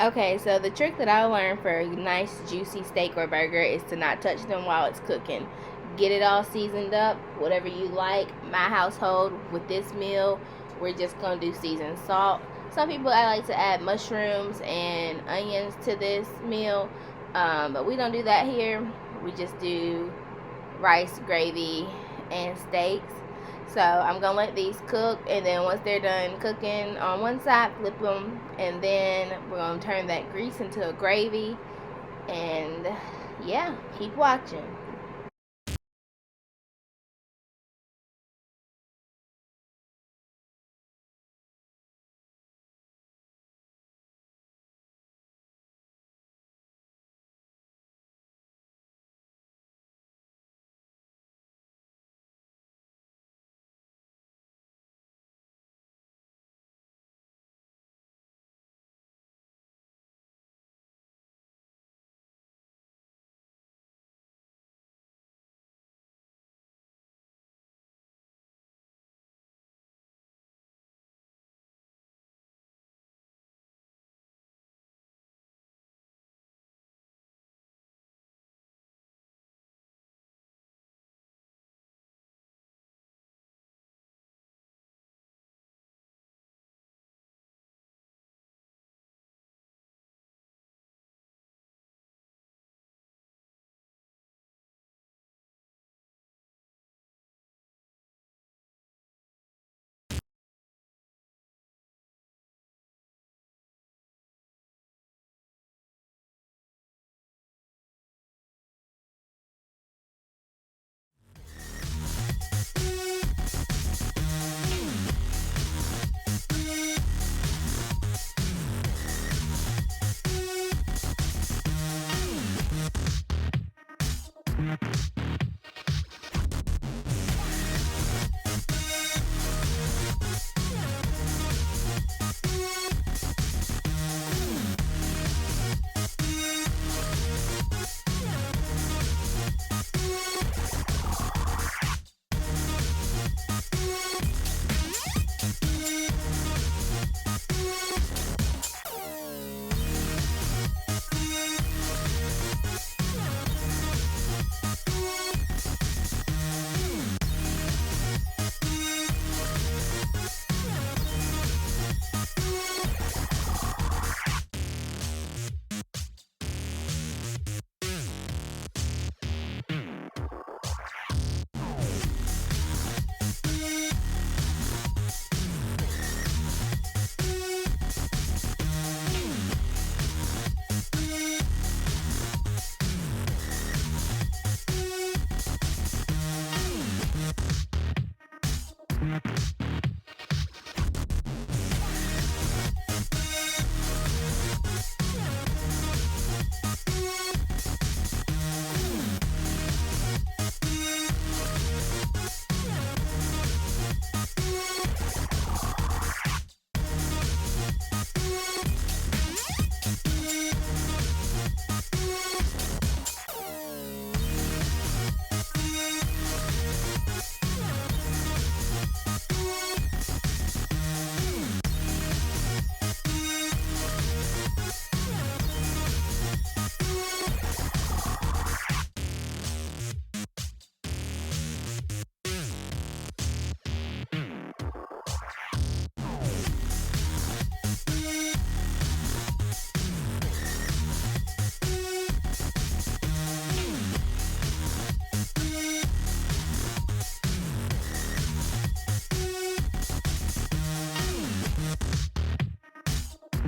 Okay, so the trick that I learned for a nice juicy steak or burger is to not touch them while it's cooking. Get it all seasoned up, whatever you like. My household with this meal, we're just gonna do seasoned salt. Some people I like to add mushrooms and onions to this meal, but we don't do that here. We just do rice, gravy, and steaks. So I'm gonna let these cook, and then once they're done cooking on one side, flip them, and then we're gonna turn that grease into a gravy. And yeah, keep watching.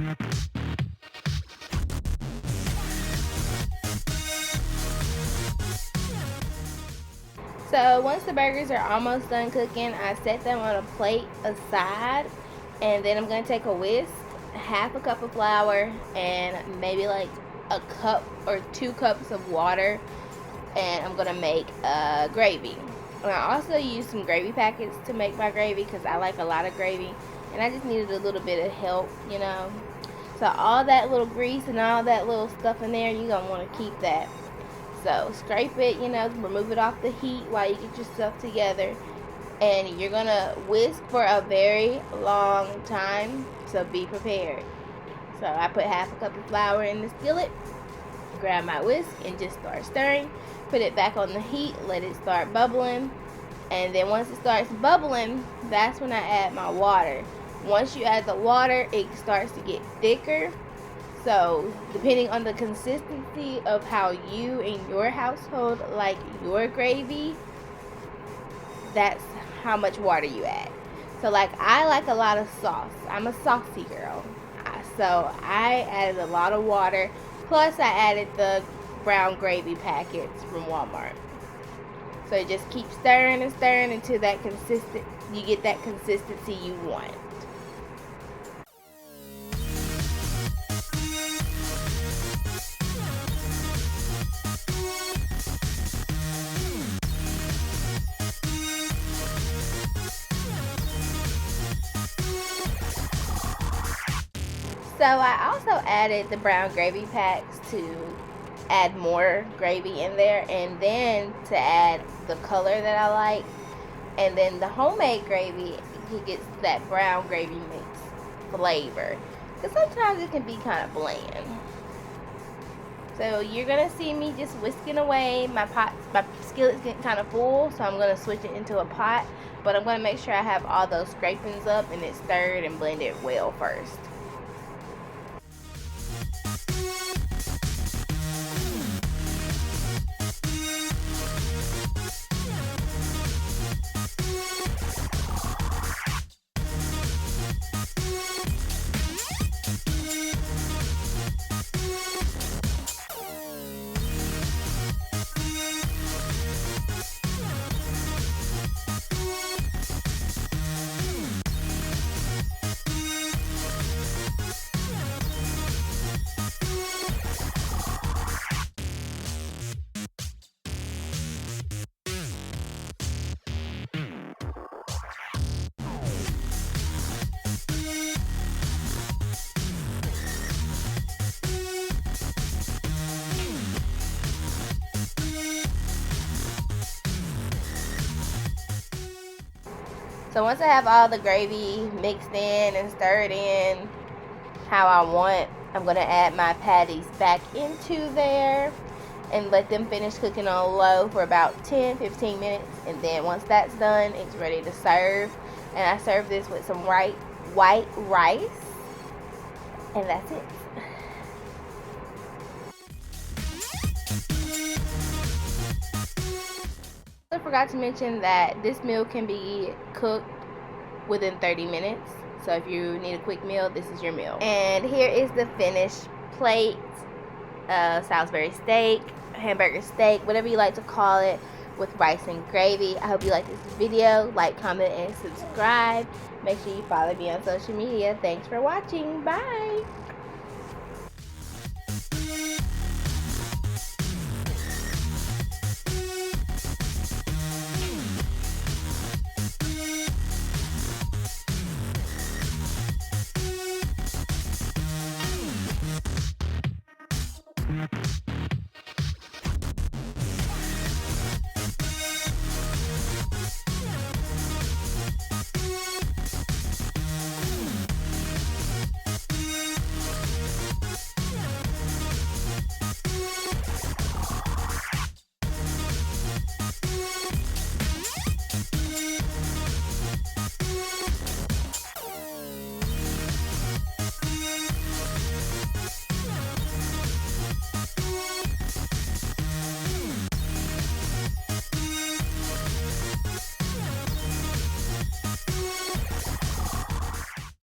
So once the burgers are almost done cooking, I set them on a plate aside, and then I'm going to take a whisk, half a cup of flour, and maybe like a cup or 2 cups of water, and I'm going to make gravy. And I also use some gravy packets to make my gravy because I like a lot of gravy, and I just needed a little bit of help, you know. So all that little grease and all that little stuff in there, you're going to want to keep that. So scrape it, you know, remove it off the heat while you get your stuff together. And you're going to whisk for a very long time, so be prepared. So I put half a cup of flour in the skillet, grab my whisk and just start stirring. Put it back on the heat, let it start bubbling. And then once it starts bubbling, that's when I add my water. Once you add the water, it starts to get thicker. So depending on the consistency of how you and your household like your gravy, that's how much water you add. So like I like a lot of sauce. I'm a saucy girl. So I added a lot of water. Plus I added the brown gravy packets from Walmart. So just keep stirring and stirring until you get that consistency you want. So I also added the brown gravy packs to add more gravy in there, and then to add the color that I like. And then the homemade gravy, he gets that brown gravy mix flavor, because sometimes it can be kind of bland. So you're gonna see me just whisking away. My skillet's getting kind of full, so I'm gonna switch it into a pot. But I'm gonna make sure I have all those scrapings up and it's stirred and blended well first. So once I have all the gravy mixed in and stirred in how I want, I'm going to add my patties back into there and let them finish cooking on low for about 10-15 minutes. And then once that's done, it's ready to serve. And I serve this with some white rice. And that's it. I forgot to mention that this meal can be cooked within 30 minutes. So if you need a quick meal, this is your meal. And here is the finished plate. Salisbury steak, hamburger steak, whatever you like to call it, with rice and gravy. I hope you like this video. Like, comment, and subscribe. Make sure you follow me on social media. Thanks for watching. Bye.